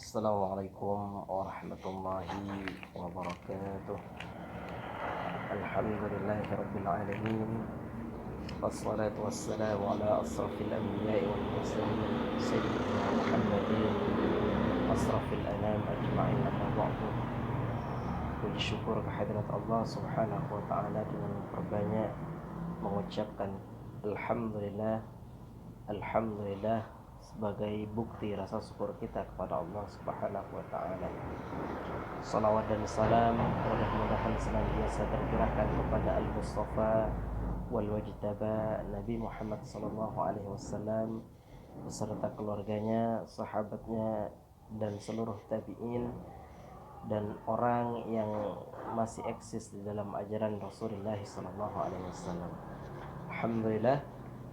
Assalamualaikum warahmatullahi wabarakatuh. Alhamdulillahirrabbilalamin. Wassalatu wassalamu ala asrafil anbiya'i wal mursalin Sayyidina Muhammadin asrafil anam ajma'in, amma ba'du. Puji syukur kehadirat Allah subhanahu wa ta'ala dengan perbanyak mengucapkan Alhamdulillah, Alhamdulillah sebagai bukti rasa syukur kita kepada Allah subhanahu wa ta'ala. Salawat dan salam mudah-mudahan senantiasa tercurahkan kepada Al-Mustafa wal Wajtaba Nabi Muhammad sallallahu alaihi wasallam beserta keluarganya, sahabatnya, dan seluruh tabi'in dan orang yang masih eksis di dalam ajaran Rasulullah sallallahu alaihi wasallam. Alhamdulillah,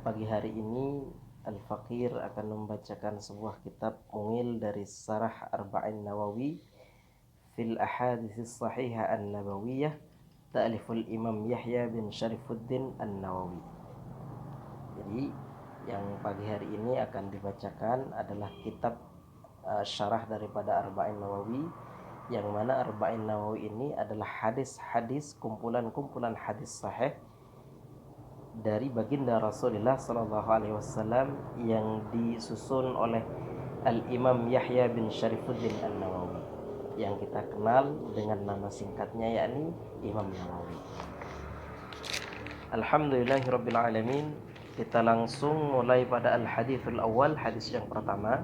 pagi hari ini Al-Faqir akan membacakan sebuah kitab mungil dari Syarah Arba'in Nawawi fil Ahadits Shahihah An-Nabawiyah, ta'liful Imam Yahya bin Syarifuddin An-Nawawi. Jadi yang pagi hari ini akan dibacakan adalah kitab syarah daripada Arba'in Nawawi, yang mana Arba'in Nawawi ini adalah hadis-hadis, kumpulan-kumpulan hadis sahih dari baginda Rasulullah sallallahu alaihi wasallam yang disusun oleh Al-Imam Yahya bin Syarifuddin An-Nawawi, yang kita kenal dengan nama singkatnya yakni Imam Nawawi. Alhamdulillahirabbil alamin. Kita langsung mulai pada al-haditsul awal, hadis yang pertama.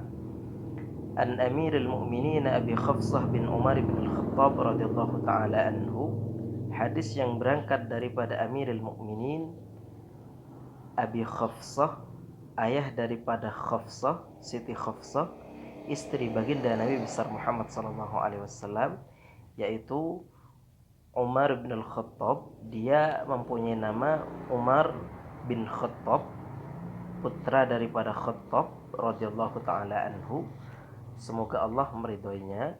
An Amirul Mu'minin Abi Khafsah bin Umar bin Al-Khattab radhiyallahu taala anhu. Hadis yang berangkat daripada Amirul Mu'minin Abi Khafsah, ayah daripada Khafsah, Siti Khafsah, istri baginda Nabi besar Muhammad sallallahu alaihi wasallam, yaitu Umar bin Al-Khattab. Dia mempunyai nama Umar bin Khattab, putra daripada Khattab radhiyallahu taala anhu. Semoga Allah meridhoinya.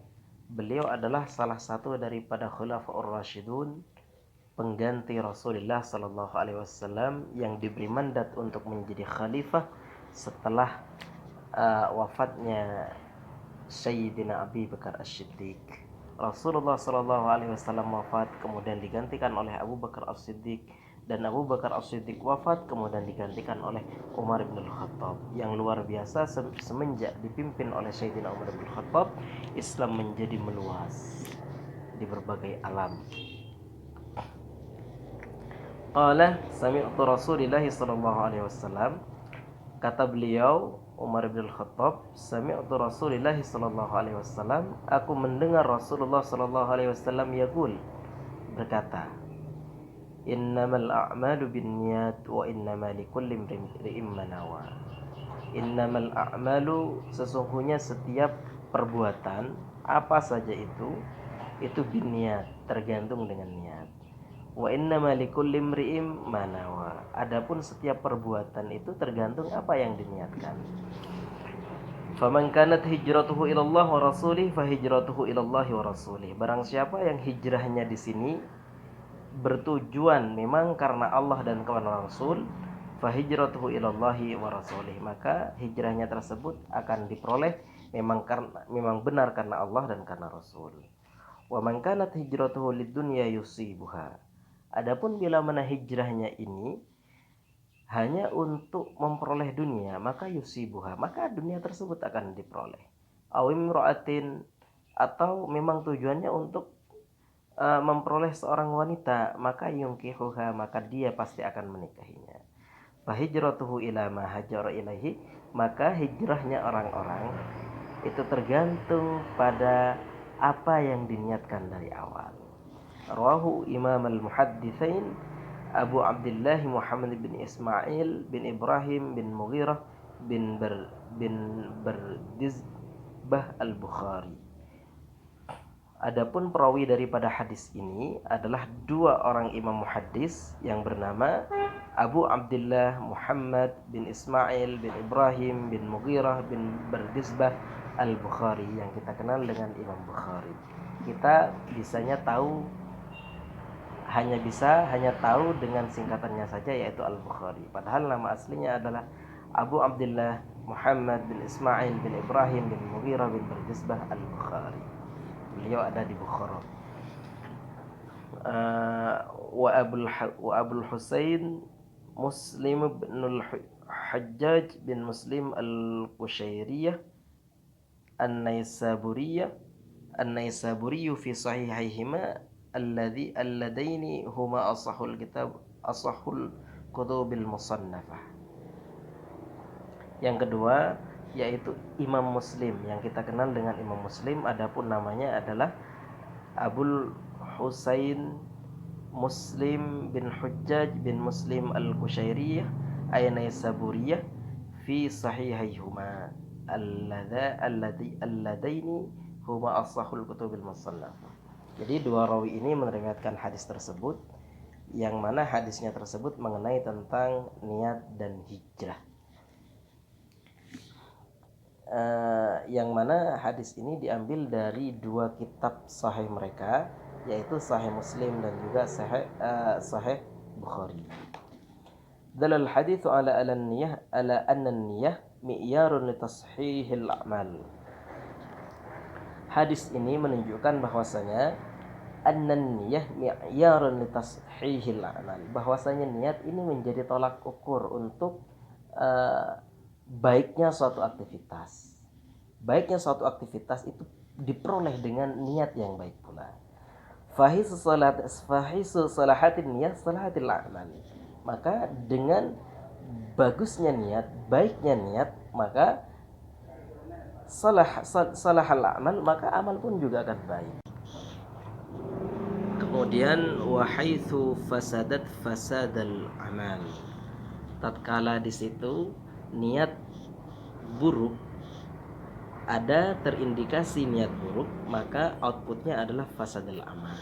Beliau adalah salah satu daripada Khulafaur Rasyidun, pengganti Rasulullah sallallahu alaihi wasallam yang diberi mandat untuk menjadi khalifah setelah wafatnya Sayyidina Abi Bakar As-Siddiq. Rasulullah sallallahu alaihi wasallam wafat, kemudian digantikan oleh Abu Bakar As-Siddiq, dan Abu Bakar As-Siddiq wafat, kemudian digantikan oleh Umar bin Al-Khattab. Yang luar biasa, semenjak dipimpin oleh Sayyidina Umar bin Al-Khattab, Islam menjadi meluas di berbagai alam. Qala sami'tu Rasulillah sallallahu alaihi wasallam. Kata beliau Umar bin Al-Khattab, sami'tu Rasulillah sallallahu alaihi wasallam, aku mendengar Rasulullah sallallahu alaihi wasallam yaqul, berkata, innamal a'malu binniyat wa innamal likulli imrin ma nawa. Innamal a'malu, sesungguhnya setiap perbuatan apa saja itu binniyat, tergantung dengan niat. Wa innamal likulli imrin ma nawa. Adapun setiap perbuatan itu tergantung apa yang diniatkan. Faman kanat hijratuhu ilallah wa rasulih fa hijratuhu ilallahi wa rasulih. Barang siapa yang hijrahnya di sini bertujuan memang karena Allah dan karena Rasul, fa hijratuhu ilallahi wa rasulih, maka hijrahnya tersebut akan diperoleh memang benar karena Allah dan karena Rasul. Wa man kanat hijratuhu lidunya yusibuha. Adapun bila mana hijrahnya ini hanya untuk memperoleh dunia, maka yusibuha, maka dunia tersebut akan diperoleh. Awim ra'atin, atau memang tujuannya untuk memperoleh seorang wanita, maka yungkihuha, maka dia pasti akan menikahinya. Fa hijratuhu ila ma hajara ilaihi, maka hijrahnya orang-orang itu tergantung pada apa yang diniatkan dari awal. Rawahu Imam al-Muhadditsain Abu Abdullah Muhammad bin Ismail bin Ibrahim bin Mughirah bin Berdizbah al-Bukhari. Adapun perawi daripada hadis ini adalah dua orang imam muhaddis yang bernama Abu Abdullah Muhammad bin Ismail bin Ibrahim bin Mughirah bin Berdizbah al-Bukhari, yang kita kenal dengan Imam Bukhari. Kita hanya tahu dengan singkatannya saja, yaitu Al-Bukhari. Padahal nama aslinya adalah Abu Abdullah Muhammad bin Ismail bin Ibrahim bin Mughirah bin Bardizbah al-Bukhari. Beliau ada di Bukhara. Wa Abul Husain Muslim bin al-Hajjaj bin Muslim al-Qushairiyah An-Naisaburi fi sahihihima alladaini huma asahul kutubil musannafah. Yang kedua yaitu Imam Muslim, yang kita kenal dengan Imam Muslim, adapun namanya adalah Abul Husain Muslim bin Hujjaj bin Muslim al-Qushairiyah An-Naisaburiyah fi sahihihima alladaini huma asahul kutubil musannafah. Jadi dua rawi ini meriwayatkan hadis tersebut, yang mana hadisnya tersebut mengenai tentang niat dan hijrah. Yang mana hadis ini diambil dari dua kitab sahih mereka, yaitu Sahih Muslim dan juga Sahih Bukhari. Dalal haditsu ala anna niyyah mi'yarun li tashihil a'mal. Hadis ini menunjukkan bahwasanya an-niyyah mi'yarun li tashihil a'mal, bahwasanya niat ini menjadi tolak ukur untuk baiknya suatu aktivitas. Baiknya suatu aktivitas itu diperoleh dengan niat yang baik pula. Fahisu salahatin niyyah salahatil a'mal. Maka dengan bagusnya niat, baiknya niat, maka salahal amal, maka amal pun juga akan baik. Kemudian wa haitsu fasadat fasadal amal. Tatkala di situ niat buruk, ada terindikasi niat buruk, maka outputnya adalah fasadal amal.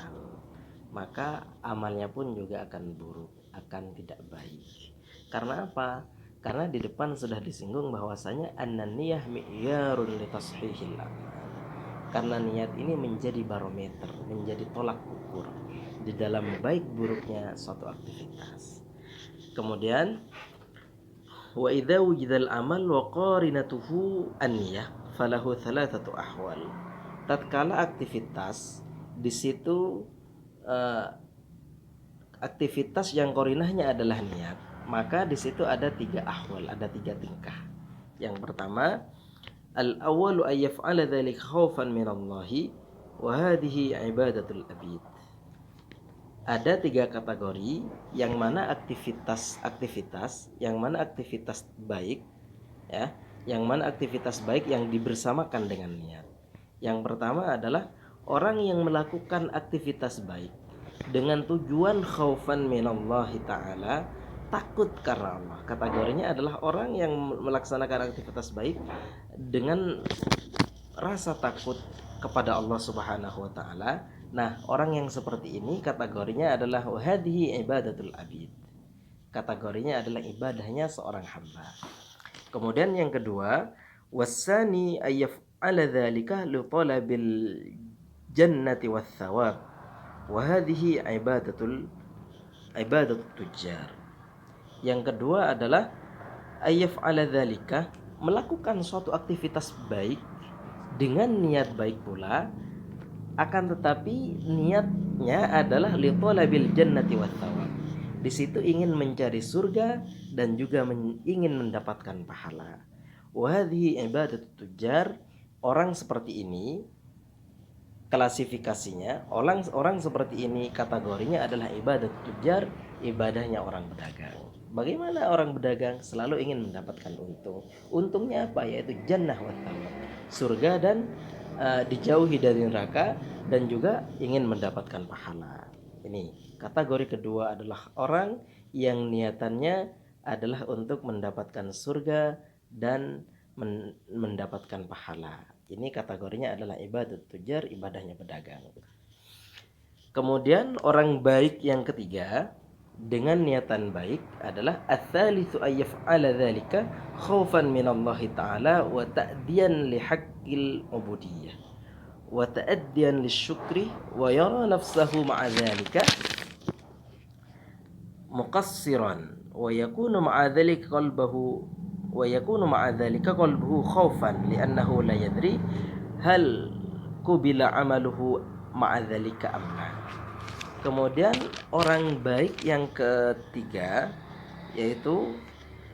Maka amalnya pun juga akan buruk, akan tidak baik. Karena apa? Karena di depan sudah disinggung bahwasanya an-niyyah mi'yarun li tashihil amal. Karena niat ini menjadi barometer, menjadi tolak ukur di dalam baik buruknya suatu aktivitas. Kemudian wa idza wujidal amal wa qarinatuhu an-niyyah falahu thalathatu ahwal. Tatkala aktivitas di situ aktivitas yang korinahnya adalah niat, maka di situ ada tiga ahwal, ada tiga tingkah. Yang pertama, al-awwalu ay yaf'ala dzalika khaufan minallahi wa hadhihi ibadatul abid. Ada tiga kategori, yang mana aktivitas baik, ya, yang mana aktivitas baik yang dibersamakan dengan niat. Yang pertama adalah orang yang melakukan aktivitas baik dengan tujuan khaufan minallahi ta'ala, takut karena Allah. Kategorinya adalah orang yang melaksanakan aktivitas baik dengan rasa takut kepada Allah Subhanahu wa taala. Nah, orang yang seperti ini kategorinya adalah hadhihi ibadatul abid. Kategorinya adalah ibadahnya seorang hamba. Kemudian yang kedua, wasani ayyaf'ala dzalika li talabil jannati wath thawab. Wa hadhihi ibadatut tujjar. Yang kedua adalah ayyaf'ala dzalika, melakukan suatu aktivitas baik dengan niat baik pula, akan tetapi niatnya adalah li talabil jannati wath thawab. Di situ ingin mencari surga dan juga ingin mendapatkan pahala. Wa hadhihi ibadatut tujjar. Orang seperti ini klasifikasinya, orang seperti ini kategorinya adalah ibadat tujjar, ibadahnya orang berdagang. Bagaimana orang berdagang? Selalu ingin mendapatkan untung. Untungnya apa? Yaitu jannah wa thawab, surga dan dijauhi dari neraka, dan juga ingin mendapatkan pahala. Ini kategori kedua adalah orang yang niatannya adalah untuk mendapatkan surga dan mendapatkan pahala. Ini kategorinya adalah ibadat tujjar, ibadahnya pedagang. Kemudian orang baik yang ketiga dengan niatan baik adalah ats-tsalitsu ay yaf'ala dzalika khaufan minallahi ta'ala wa ta'diyan li haqqil ubudiyyah wa ta'addiyan lisyukri wa yara nafsahu ma'a dzalika muqassiran wa yakunu ma'a dzalika qalbuhu wa yakunu ma'a dzalika qalbuhu khaufan li'annahu la yadri hal qubila amaluhu ma'a dzalika amla. Kemudian orang baik yang ketiga yaitu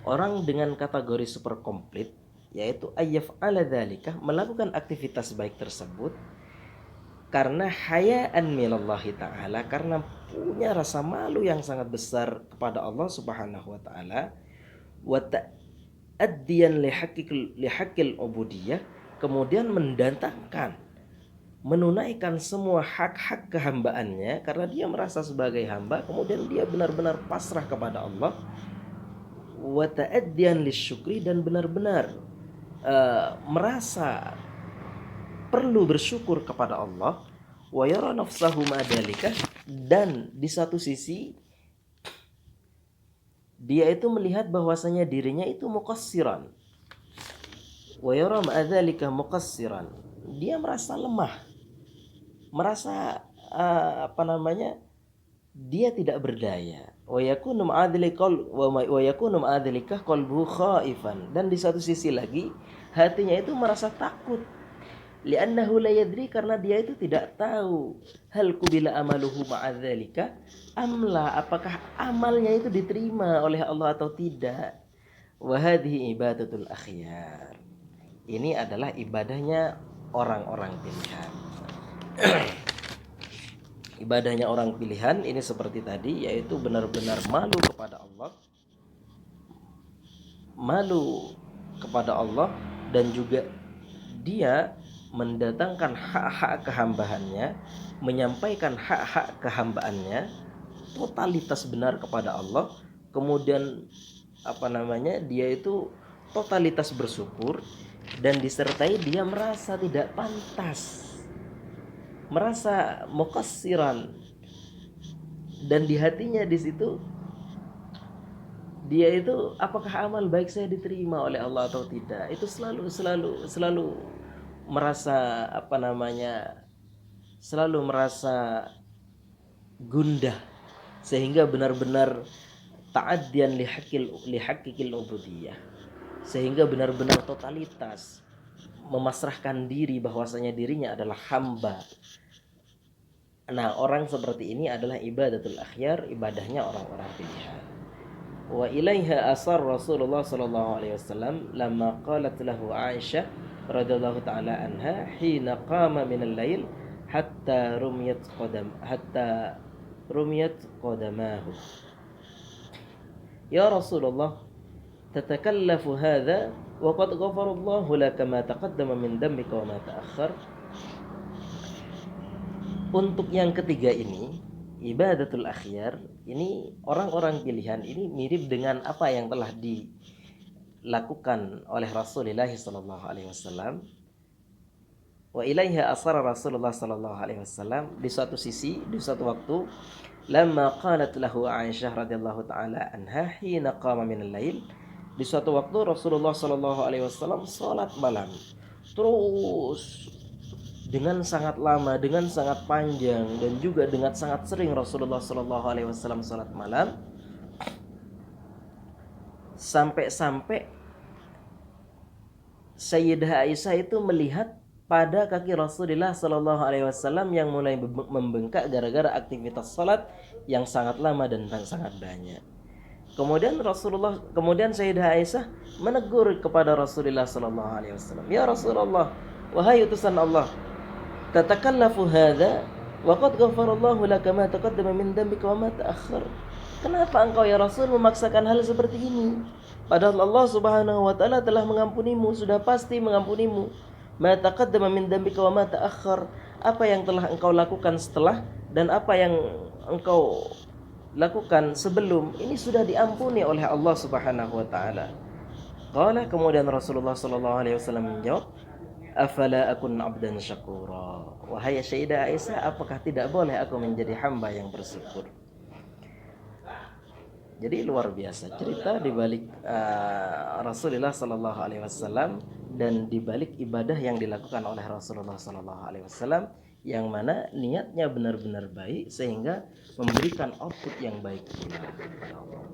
orang dengan kategori super komplit, yaitu ayyaf'ala dzalika, melakukan aktivitas baik tersebut karena hayaan minallahi ta'ala, karena punya rasa malu yang sangat besar kepada Allah Subhanahu wa taala, wa ta'addiyan lihaqqil ubudiyah, kemudian mendatangkan, menunaikan semua hak-hak kehambaannya karena dia merasa sebagai hamba, kemudian dia benar-benar pasrah kepada Allah, wa ta'addiyan lisyukri, dan benar-benar merasa perlu bersyukur kepada Allah, wa yara nafsahu ma'adalika, dan di satu sisi dia itu melihat bahwasanya dirinya itu muqassiran, wa yara ma'adalika muqassiran, dia merasa lemah, merasa dia tidak berdaya. Wa yakunu ma'adhalika qalbuhu khaifan, dan di satu sisi lagi hatinya itu merasa takut, li'annahu la yadri, karena dia itu tidak tahu hal qubila amaluhu ma'adhalika amla, apakah amalnya itu diterima oleh Allah atau tidak. Wa hadhihi ibadatul akhyar, ini adalah ibadahnya orang-orang pilihan. Ibadahnya orang pilihan ini seperti tadi, yaitu benar-benar malu kepada Allah, dan juga dia mendatangkan hak-hak kehambaannya, menyampaikan hak-hak kehambaannya, totalitas benar kepada Allah, kemudian dia itu totalitas bersyukur, dan disertai dia merasa tidak pantas, merasa muqassiran, dan di hatinya di situ dia itu apakah amal baik saya diterima oleh Allah atau tidak, itu selalu merasa selalu merasa gundah, sehingga benar-benar ta'addiyan lihaqqil ubudiyah, sehingga benar-benar totalitas memasrahkan diri bahwasanya dirinya adalah hamba. Nah, orang seperti ini adalah ibadatul akhyar, ibadahnya orang-orang pilihan. Wa ilaiha asar Rasulullah sallallahu alaihi wasallam lamma qalat lahu Aisyah radhiyallahu taala anha hina qama min al-lail hatta rumiyat qadamahu. Ya Rasulullah, tatakallafu hadha wa qad ghafara Allahu laka ma taqaddama min dhanbika wa ma ta'akhkhar. Untuk yang ketiga ini, ibadatul akhyar, ini orang-orang pilihan, ini mirip dengan apa yang telah dilakukan oleh Rasulullah sallallahu alaihi wasallam. Wa ilaiha asara Rasulullah sallallahu alaihi wasallam, di suatu sisi, di suatu waktu, lamma qalat lahu Aisyah radhiyallahu taala anha hina qama min al-lail, di suatu waktu Rasulullah sallallahu alaihi wasallam salat malam terus dengan sangat lama, dengan sangat panjang, dan juga dengan sangat sering Rasulullah sallallahu alaihi wasallam salat malam, sampai-sampai Sayyidah Aisyah itu melihat pada kaki Rasulullah sallallahu alaihi wasallam yang mulai membengkak gara-gara aktivitas salat yang sangat lama dan sangat banyak. Kemudian Sayyidah Aisyah menegur kepada Rasulullah sallallahu alaihi wasallam, "Ya Rasulullah, wahai utusan Allah, tatakallafu hadza wa qad ghafarallahu laka ma taqaddama min dhanbika wa ma ta'akhkhar." Kenapa engkau ya Rasul memaksakan hal seperti ini? Padahal Allah Subhanahu wa taala telah mengampunimu, sudah pasti mengampunimu. Ma taqaddama min dhanbika wa ma ta'akhkhar, apa yang telah engkau lakukan setelah dan apa yang engkau lakukan sebelum, ini sudah diampuni oleh Allah Subhanahu wa taala. Qala, kemudian Rasulullah sallallahu alaihi wasallam menjawab, "Afala akun 'abdan syakura." Wahai Sayyidah Aisyah, apakah tidak boleh aku menjadi hamba yang bersyukur? Jadi luar biasa cerita di balik Rasulullah sallallahu alaihi wasallam dan di balik ibadah yang dilakukan oleh Rasulullah sallallahu alaihi wasallam, yang mana niatnya benar-benar baik sehingga memberikan output yang baik kepada Allah.